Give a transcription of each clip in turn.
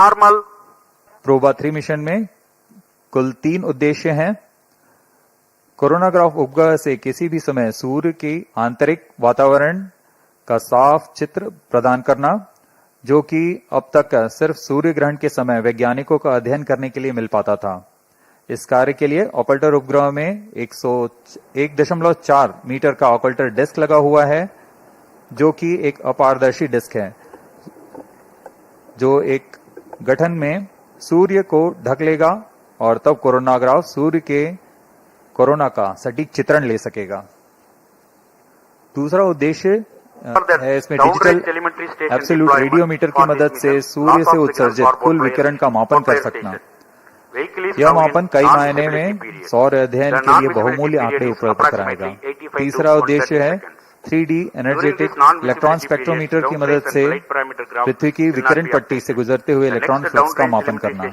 Normal. प्रोबा-3 mission में कुल 3 उद्देश्य हैं। कोरोनाग्राफ उपग्रह से किसी भी समय सूर्य की आंतरिक वातावरण का साफ चित्र प्रदान करना, जो कि अब तक सिर्फ सूर्य ग्रहण के समय वैज्ञानिकों का अध्ययन करने के लिए मिल पाता था। इस कार्य के लिए ऑकल्टर उपग्रह में 1.4 मीटर का ऑकल्टर डिस्क लगा हुआ है, जो कि एक अपारदर्शी डिस्क है, जो एक गठन में सूर्य को ढक लेगा और तब कोरोनाग्राफ सूर्य के कोरोना का सटीक चित्रण ले सकेगा। दूसरा उद्देश्य है इसमें डिजिटल एब्सोल्यूट रेडियोमीटर की मदद से सूर्य से उत्सर्जित कुल विकिरण का मापन कर सकना। यह मापन कई मायने में सौर अध्ययन के लिए बहुमूल्य आंकड़े उपलब्ध कराएगा। तीसरा उद्देश्य है 3D एनर्जेटिक इलेक्ट्रॉन स्पेक्ट्रोमीटर की मदद से पृथ्वी की विकिरण पट्टी से गुजरते हुए इलेक्ट्रॉन फ्लक्स का मापन करना।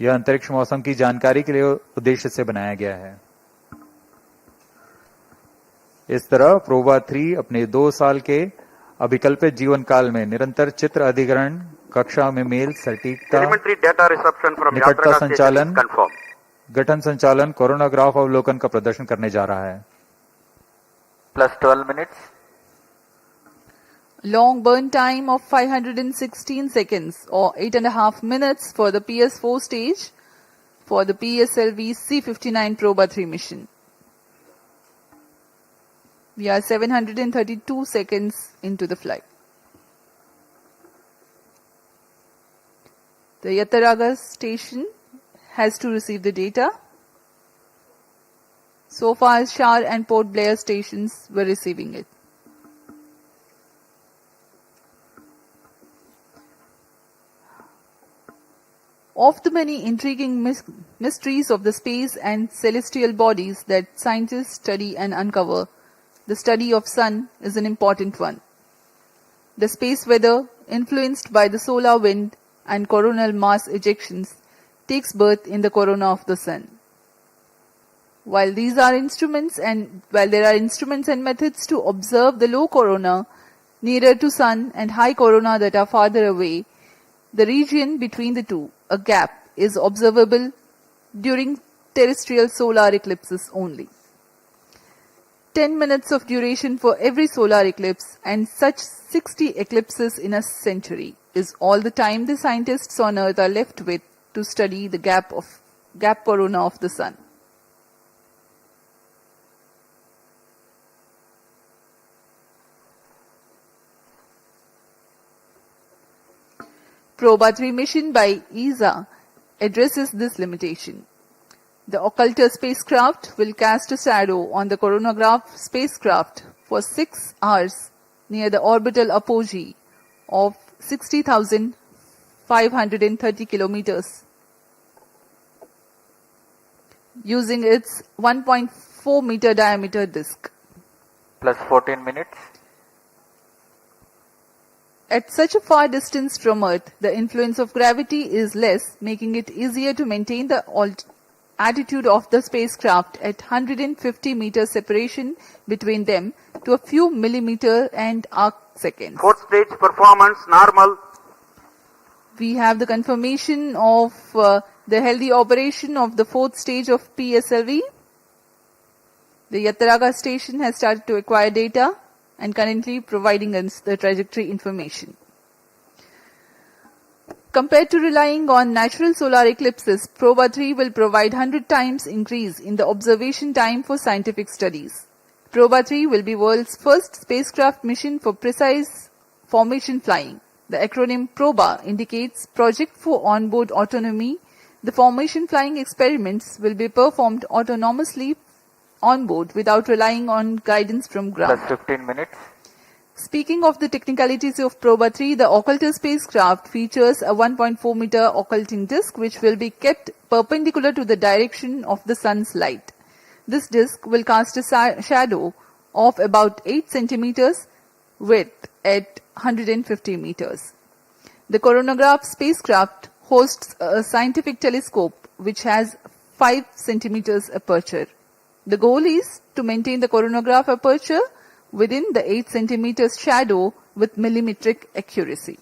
यह अंतरिक्ष मौसम की जानकारी के लिए उद्देश्य से बनाया गया है। इस तरह प्रोबा-3 अपने 2 साल के अभिकल्पित जीवन काल में निरंतर चित्र अधिग्रहण, कक्षा में मेल, सटीकता, निकटता संचालन, गठन संचालन, कोरोनाग्राफ अवलोकन का प्रदर्शन करने जा रहा है। +12 minutes. Long burn time of 516 seconds or 8.5 minutes for the PS4 stage for the PSLV-C59 PROBA-3 mission. We are 732 seconds into the flight. The Yataraga station has to receive the data. So far, Shar and Port Blair stations were receiving it. Of the many intriguing mysteries of the space and celestial bodies that scientists study and uncover, the study of sun is an important one. The space weather, influenced by the solar wind and coronal mass ejections, takes birth in the corona of the sun. While there are instruments and methods to observe the low corona nearer to sun and high corona that are farther away, the region between the two, a gap, is observable during terrestrial solar eclipses only. 10 minutes of duration for every solar eclipse and such 60 eclipses in a century is all the time the scientists on Earth are left with to study the gap corona of the sun. PROBA-3 mission by ESA addresses this limitation. The occulter spacecraft will cast a shadow on the coronagraph spacecraft for 6 hours near the orbital apogee of 60,530 kilometers using its 1.4 meter diameter disk. +14 minutes. At such a far distance from Earth, the influence of gravity is less, making it easier to maintain the attitude of the spacecraft at 150 meter separation between them to a few millimeter and arc seconds. 4th stage performance normal. We have the confirmation of the healthy operation of the 4th stage of PSLV. The Yataraga station has started to acquire data and currently providing us the trajectory information. Compared to relying on natural solar eclipses, PROBA-3 will provide 100 times increase in the observation time for scientific studies. PROBA-3 will be world's first spacecraft mission for precise formation flying. The acronym PROBA indicates Project for Onboard Autonomy. The formation flying experiments will be performed autonomously on board without relying on guidance from ground. +15 minutes. Speaking of the technicalities of PROBA-3, the occulter spacecraft features a 1.4 meter occulting disk which will be kept perpendicular to the direction of the sun's light. This disk will cast a shadow of about 8 centimeters width at 150 meters. The coronagraph spacecraft hosts a scientific telescope which has 5 centimeters aperture. The goal is to maintain the coronagraph aperture within the 8 centimeters shadow with millimetric accuracy.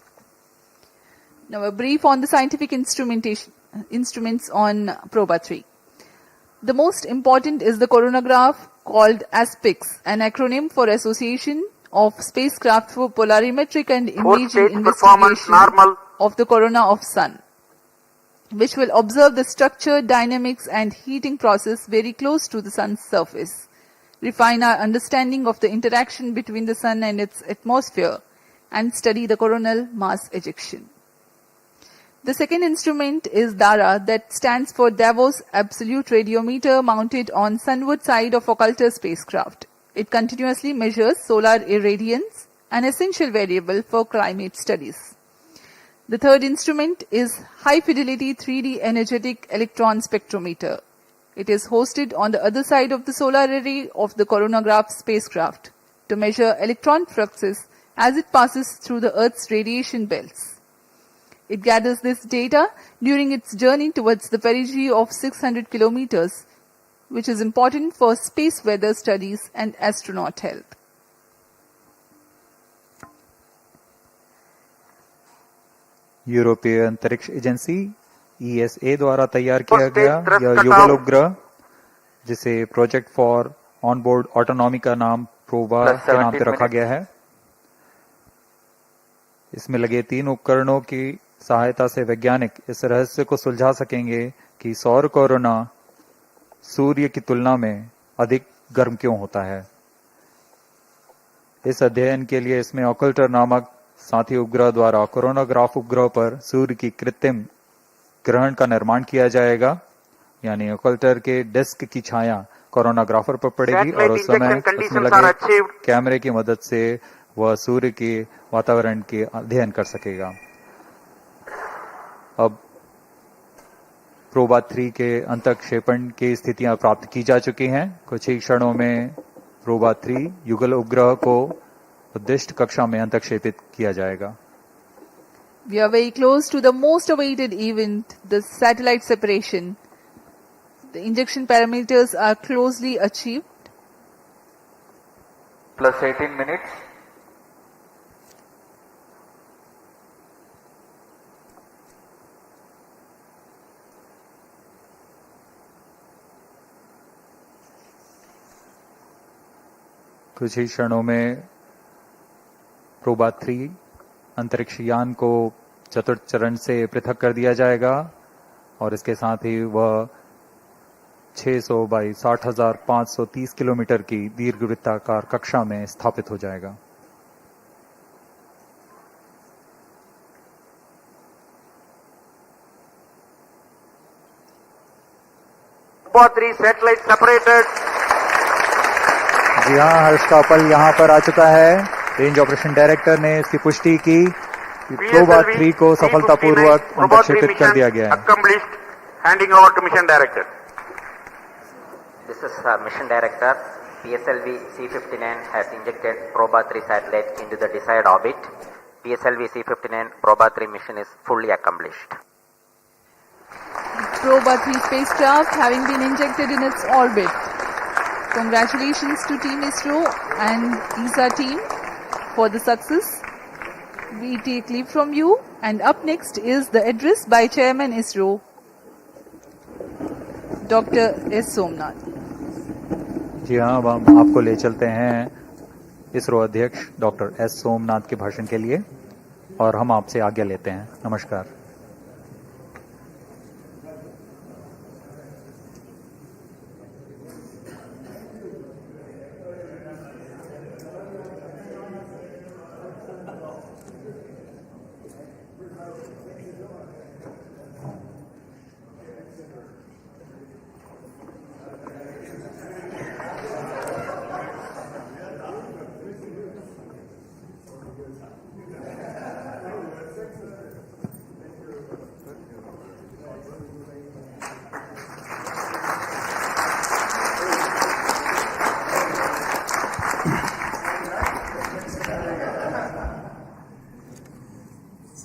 Now a brief on the scientific instruments on PROBA-3. The most important is the coronagraph called ASPICS, an acronym for Association of Spacecraft for Polarimetric and Imaging Four-stage performance Investigation normal. of the corona of Sun, which will observe the structure, dynamics and heating process very close to the Sun's surface, refine our understanding of the interaction between the Sun and its atmosphere, and study the coronal mass ejection. The second instrument is DARA, that stands for Davos Absolute Radiometer, mounted on sunward side of occulter spacecraft. It continuously measures solar irradiance, an essential variable for climate studies. The third instrument is High Fidelity 3D Energetic Electron Spectrometer. It is hosted on the other side of the solar array of the coronagraph spacecraft to measure electron fluxes as it passes through the Earth's radiation belts. It gathers this data during its journey towards the perigee of 600 kilometers, which is important for space weather studies and astronaut health. यूरोपीय अंतरिक्ष agency ESA द्वारा तैयार किया गया यह युगल उपग्रह, जिसे प्रोजेक्ट फॉर ऑनबोर्ड ऑटोनॉमी का नाम प्रोबा के नाम से रखा गया है। इसमें लगे 3 उपकरणों की सहायता से वैज्ञानिक इस रहस्य को सुलझा सकेंगे कि सौर कोरोना सूर्य की तुलना में अधिक गर्म क्यों होता है। इस अध्ययन के लिए इसमें ऑकल्टर नामक साथी उपग्रह द्वारा कोरोनाग्राफ उपग्रह पर सूर्य की कृत्रिम ग्रहण का निर्माण किया जाएगा, यानी ऑकल्टर के डिस्क की छाया कोरोनाग्राफर पर पड़ेगी और उस समय उसमें लगे कैमरे की मदद से वह सूर्य के वातावरण के अध्ययन कर सकेगा। अब प्रोबा-3 के अंतःक्षेपण की स्थितियां प्राप्त की जा चुकी हैं। कुछ ही क्षणों में प्रोबा-3 युगल उपग्रह को उद्दिष्ट कक्षा में अंतःक्षेपित किया जाएगा। We are very close to the most awaited event, the satellite separation. The injection parameters are closely achieved. Plus 18 minutes. कुछ ही क्षणों में प्रोबा-3 अंतरिक्ष यान को चतुर्थ चरण से पृथक कर दिया जाएगा और इसके साथ ही वह 600 बाई 60,530 किलोमीटर की दीर्घवृत्ताकार कक्षा में स्थापित हो जाएगा। PROBA-3 satellite separated. जी हाँ, हर्ष का पल यहाँ पर आ चुका है। रेंज ऑपरेशन डायरेक्टर ने इसकी पुष्टि की कि प्रोबा-3 को सफलतापूर्वक अंतःक्षेपित कर दिया गया है। Accomplished. Handing over to mission director. This is mission director. PSLV-C59 has injected PROBA-3 satellite into the desired orbit. PSLV-C59 PROBA-3 mission is fully accomplished. PROBA-3 spacecraft having been injected in its orbit. Congratulations to Team ISRO and ESA team for the success. We take leave from you, and up next is the address by Chairman ISRO, Dr. S. Somnath. जी हाँ, अब हम आपको ले चलते हैं इसरो अध्यक्ष doctor S Somnath के भाषण के लिए और हम आपसे आज्ञा लेते हैं। नमस्कार।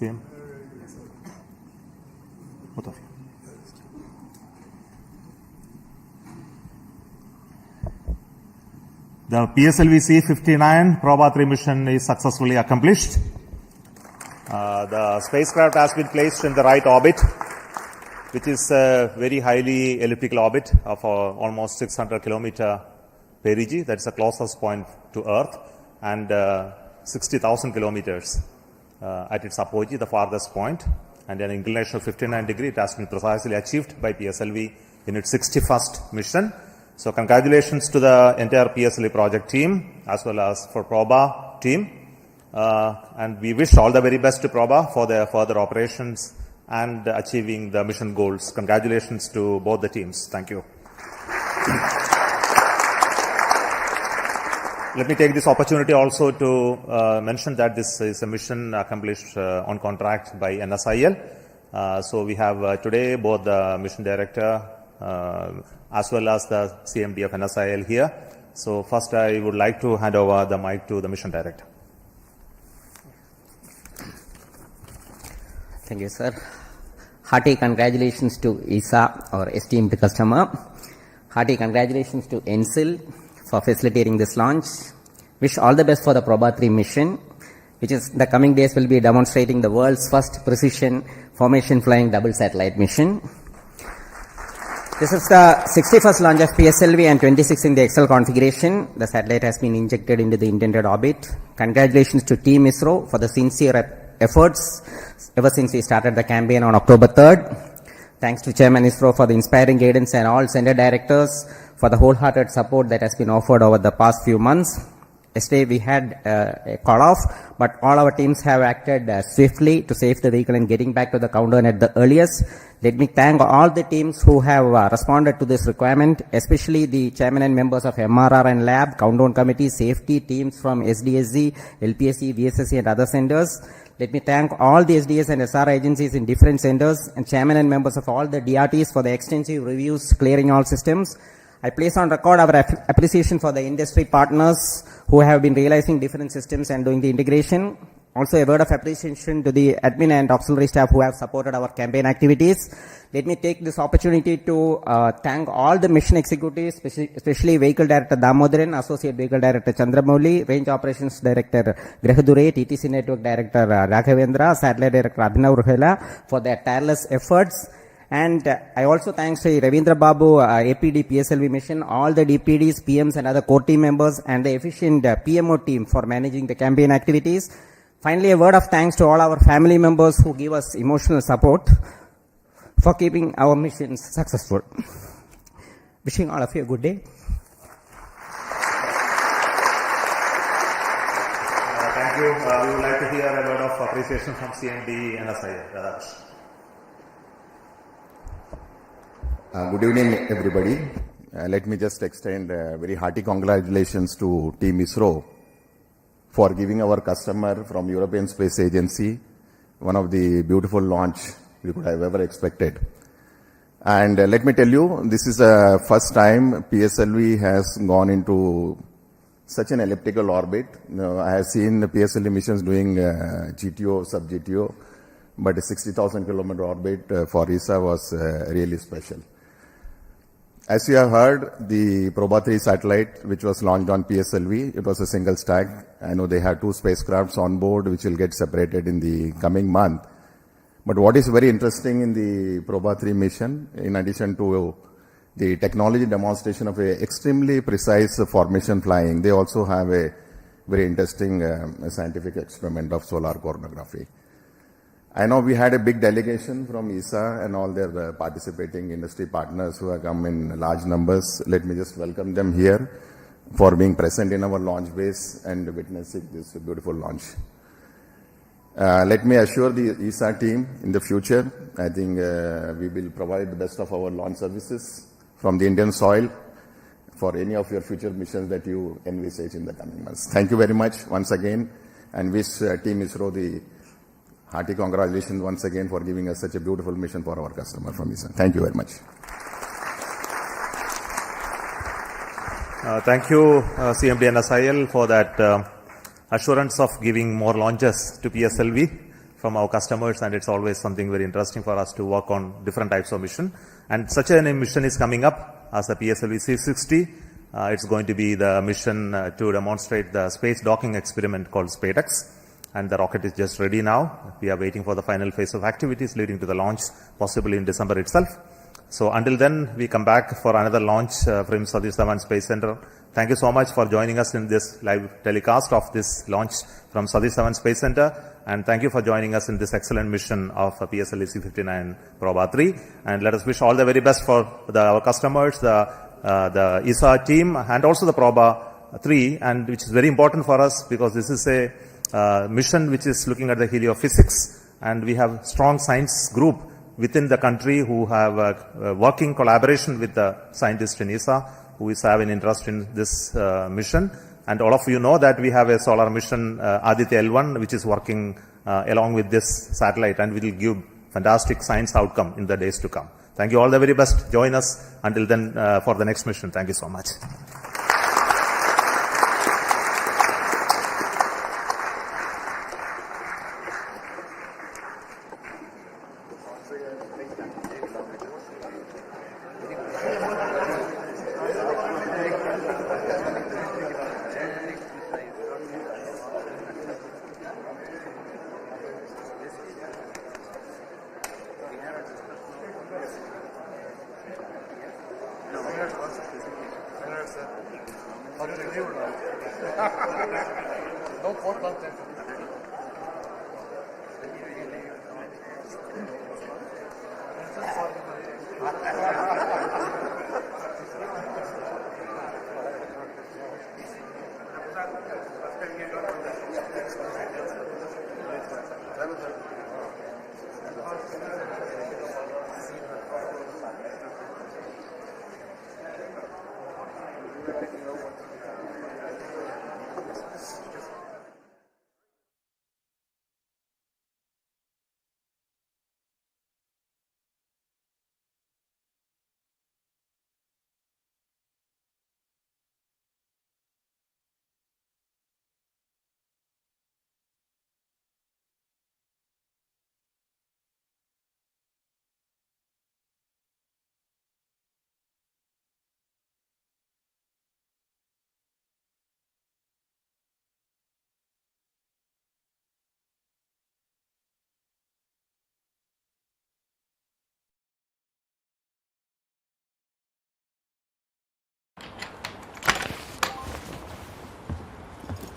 Same. Both of you. The PSLV-C59 PROBA-3 mission is successfully accomplished. The spacecraft has been placed in the right orbit, which is a very highly elliptical orbit of almost 600 kilometer perigee. That's the closest point to Earth, and 60,000 kilometers at its apogee, the farthest point, and an inclination of 59 degrees. It has been precisely achieved by PSLV in its 61st mission. So congratulations to the entire PSLV project team as well as for PROBA team. And we wish all the very best to PROBA for their further operations and achieving the mission goals. Congratulations to both the teams. Thank you. Let me take this opportunity also to mention that this is a mission accomplished on contract by NSIL. So we have today both the mission director as well as the CMD of NSIL here. So first I would like to hand over the mic to the mission director. Thank you, sir. Hearty congratulations to ESA, our esteemed customer. Hearty congratulations to ENSIL for facilitating this launch. Wish all the best for the PROBA-3 mission, which is the coming days will be demonstrating the world's first precision formation flying double satellite mission. This is the 61st launch of PSLV and 26 in the XL configuration. The satellite has been injected into the intended orbit. Congratulations to Team ISRO for the sincere efforts ever since we started the campaign on October 3rd. Thanks to Chairman ISRO for the inspiring guidance and all center directors for the wholehearted support that has been offered over the past few months. Yesterday we had a call-off, but all our teams have acted swiftly to save the vehicle and getting back to the countdown at the earliest. Let me thank all the teams who have responded to this requirement, especially the chairman and members of MRR and lab, countdown committee, safety teams from SDSZ, LPSC, VSSC and other centers. Let me thank all the SDS and SR agencies in different centers and chairman and members of all the DRTs for the extensive reviews clearing all systems. I place on record our appreciation for the industry partners who have been realizing different systems and doing the integration. Also a word of appreciation to the admin and auxiliary staff who have supported our campaign activities. Let me take this opportunity to thank all the mission executives, especially Vehicle Director Damodaran, Associate Vehicle Director Chandramouli, Range Operations Director Grehadure, TTC Network Director Raghavendra, Satellite Director Abhinav Ruhela for their tireless efforts. And I also thank Sri Ravindra Babu, APD PSLV mission, all the DPDs, PMs and other core team members and the efficient PMO team for managing the campaign activities. Finally, a word of thanks to all our family members who give us emotional support for keeping our missions successful. Wishing all of you a good day. Thank you. We would like to hear a word of appreciation from CMD NSIL. Radash. Good evening, everybody. Let me just extend very hearty congratulations to Team ISRO for giving our customer from European Space Agency one of the beautiful launch we could have ever expected. And let me tell you, this is the first time PSLV has gone into such an elliptical orbit. I have seen the PSLV missions doing GTO, sub-GTO, but a 60,000 kilometer orbit for ESA was really special. As you have heard, the PROBA-3 satellite, which was launched on PSLV, it was a single stack. I know they have 2 spacecrafts on board, which will get separated in the coming month. But what is very interesting in the PROBA-3 mission, in addition to the technology demonstration of a extremely precise formation flying, they also have a very interesting scientific experiment of solar coronagraphy. I know we had a big delegation from ESA and all their participating industry partners who have come in large numbers. Let me just welcome them here for being present in our launch base and witnessing this beautiful launch. Let me assure the ESA team in the future, I think we will provide the best of our launch services from the Indian soil for any of your future missions that you envisage in the coming months. Thank you very much once again, and wish Team ISRO the hearty congratulations once again for giving us such a beautiful mission for our customer from ESA. Thank you very much. Thank you, CMD and SIL, for that assurance of giving more launches to PSLV from our customers, and it's always something very interesting for us to work on different types of mission. And such a mission is coming up as the PSLV-C60. It's going to be the mission to demonstrate the space docking experiment called SpaceX. and the rocket is just ready now. We are waiting for the final phase of activities leading to the launch, possibly in December itself. So until then, we come back for another launch from Satish Dhawan Space Center. Thank you so much for joining us in this live telecast of this launch from Satish Dhawan Space Center. And thank you for joining us in this excellent mission of PSLV-C59 PROBA-3. And let us wish all the very best for our customers, the ESA team, and also the PROBA-3, and which is very important for us because this is a mission which is looking at the heliophysics, and we have strong science group within the country who have working collaboration with the scientists in ESA who is having interest in this mission. And all of you know that we have a solar mission, Aditya L1, which is working along with this satellite, and will give fantastic science outcome in the days to come. Thank you all the very best. Join us until then for the next mission. Thank you so much.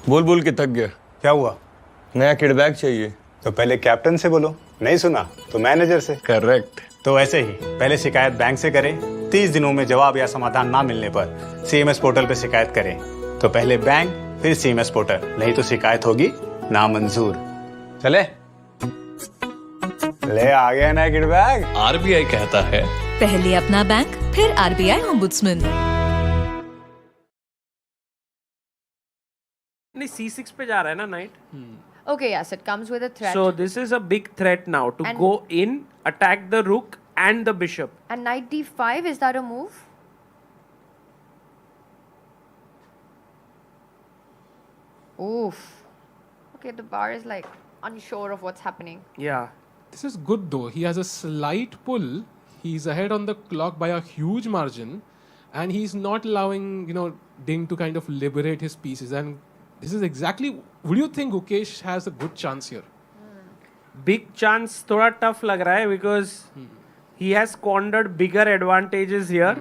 बोल बोल के थक गया। क्या हुआ? नया किडबैक चाहिए। तो पहले कैप्टन से बोलो, नहीं सुना तो मैनेजर से। करेक्ट। तो ऐसे ही पहले शिकायत बैंक से करें, 30 दिनों में जवाब या समाधान ना मिलने पर सीएमएस पोर्टल पे शिकायत करें। तो पहले बैंक फिर सीएमएस पोर्टल, नहीं तो शिकायत होगी नामंजूर। चले ले आ गया नया किडबैक। आरबीआई कहता है पहले अपना बैंक फिर आरबीआई ओम्बुड्समैन। नहीं C6 पे जा रहा है ना knight. Okay, yes, it comes with a threat. So this is a big threat now to go in, attack the rook and the bishop. And knight d5, is that a move? Oof. Okay, the bar is like unsure of what's happening. Yeah. This is good though. He has a slight pull. He's ahead on the clock by a huge margin, and he's not allowing Ding to kind of liberate his pieces. And this is exactly. Would you think Gukesh has a good chance here? Big chance. थोड़ा tough लग रहा है because he has squandered bigger advantages here,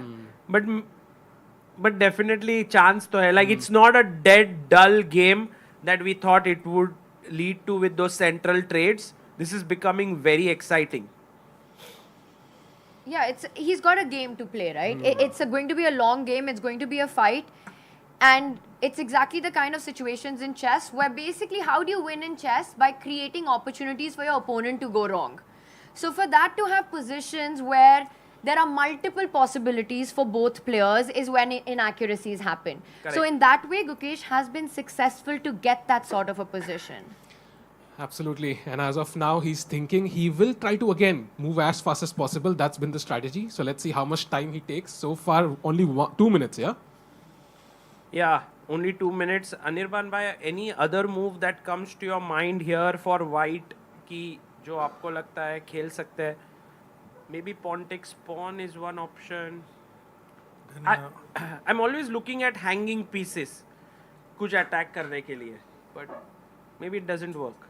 but definitely chance तो है. Like it's not a dead dull game that we thought it would lead to with those central trades. This is becoming very exciting. Yeah, he's got a game to play, right? It's going to be a long game. It's going to be a fight. And it's exactly the kind of situations in chess where basically how do you win in chess? By creating opportunities for your opponent to go wrong. So for that to have positions where there are multiple possibilities for both players is when inaccuracies happen. Correct. So in that way, Gukesh has been successful to get that sort of a position. Absolutely. And as of now, he's thinking he will try to again move as fast as possible. That's been the strategy. So let's see how much time he takes. So far, only 2 minutes, yeah? Yeah, only 2 minutes. Anirban bhai, any other move that comes to your mind here for white ki jo aapko lagta hai khel sakte hai? Maybe pawn takes pawn is one option. I'm always looking at hanging pieces kuch attack karne ke liye, but maybe it doesn't work.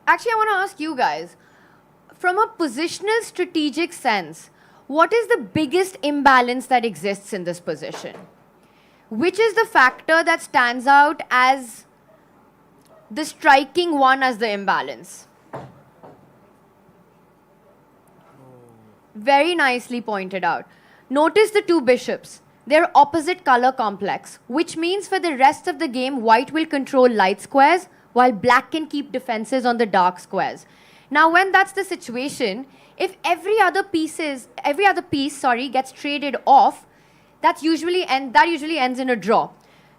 Actually, I want to ask you guys, from a positional strategic sense, what is the biggest imbalance that exists in this position? Which is the factor that stands out as the striking one as the imbalance? Very nicely pointed out. Notice the two bishops. They're opposite color complex, which means for the rest of the game, white will control light squares, while black can keep defenses on the dark squares. Now, when that's the situation, if every other piece gets traded off, that usually ends in a draw.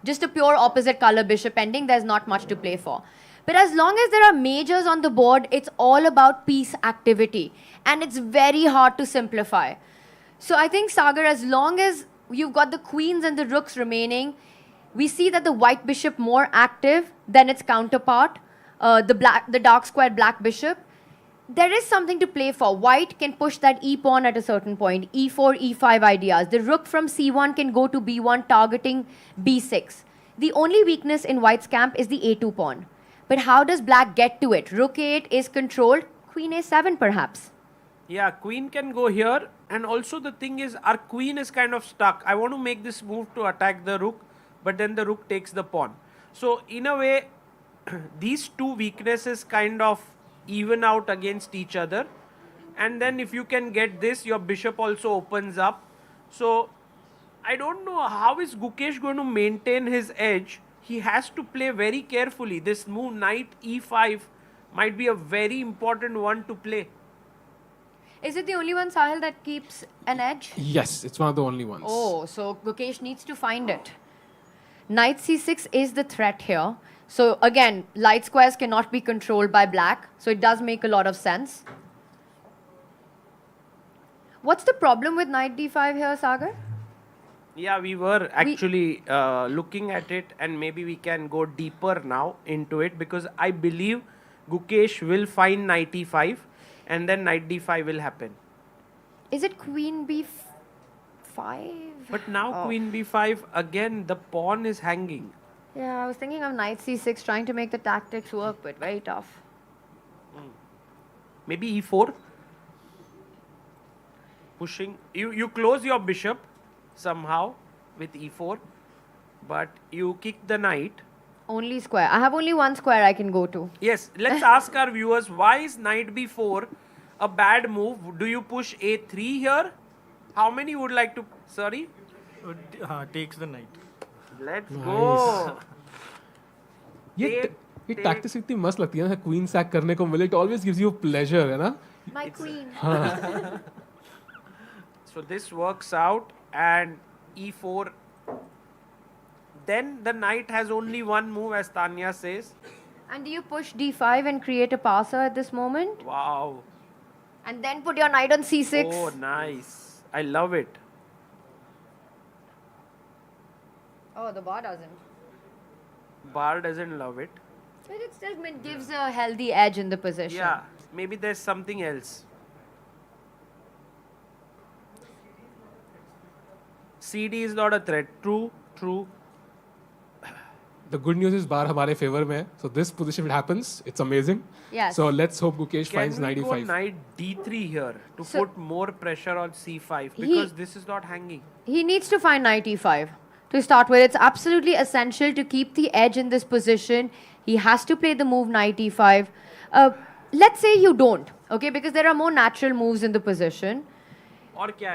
Just a pure opposite color bishop ending, there's not much to play for. But as long as there are majors on the board, it's all about piece activity. And it's very hard to simplify. So I think, Sagar, as long as you've got the queens and the rooks remaining, we see that the white bishop more active than its counterpart, the dark squared black bishop. There is something to play for. White can push that e pawn at a certain point, e4, e5 ideas. The rook from c1 can go to b1, targeting b6. The only weakness in white's camp is the a2 pawn. But how does black get to it? Rook a8 is controlled, queen a7 perhaps. Yeah, queen can go here. And also the thing is, our queen is kind of stuck. I want to make this move to attack the rook, but then the rook takes the pawn. So in a way, these two weaknesses kind of even out against each other. And then if you can get this, your bishop also opens up. So I don't know how is Gukesh going to maintain his edge. He has to play very carefully. This move knight e5 might be a very important one to play. Is it the only one, Sahil, that keeps an edge? Yes, it's one of the only ones. Oh, so Gukesh needs to find it. Knight c6 is the threat here. So again, light squares cannot be controlled by black. So it does make a lot of sense. What's the problem with knight d5 here, Sagar? Yeah, we were actually looking at it, and maybe we can go deeper now into it, because I believe Gukesh will find knight e5 and then knight d5 will happen. Is it queen b5? But now queen b5, again the pawn is hanging. Yeah, I was thinking of knight c6, trying to make the tactics work, but very tough. Maybe e4. Pushing. You close your bishop somehow with e4, but you kick the knight. Only square. I have only one square I can go to. Yes, let's ask our viewers, why is knight b4 a bad move? Do you push a3 here? How many would like to... Sorry? Takes the knight. Let's go. ये tactics इतनी मस्त लगती है ना, queen sack करने को मिले, it always gives you pleasure, है ना? My queen. So this works out, and e4. Then the knight has only one move, as Tanya says. And do you push d5 and create a passer at this moment? Wow. And then put your knight on c6. Oh, nice. I love it. Oh, the bar doesn't. Bar doesn't love it. But it still gives a healthy edge in the position. Yeah, maybe there's something else. CD is not a threat. True, true. The good news is bar हमारे favor में है. So this position, if it happens, it's amazing. Yes. So let's hope Gukesh finds Can we knight go e5. knight d3 here to put more pressure on c5, because this is not hanging. He needs to find knight e5 to start with. It's absolutely essential to keep the edge in this position. He has to play the move knight e5. Let's say you don't, okay, because there are more natural moves in the position. और क्या है?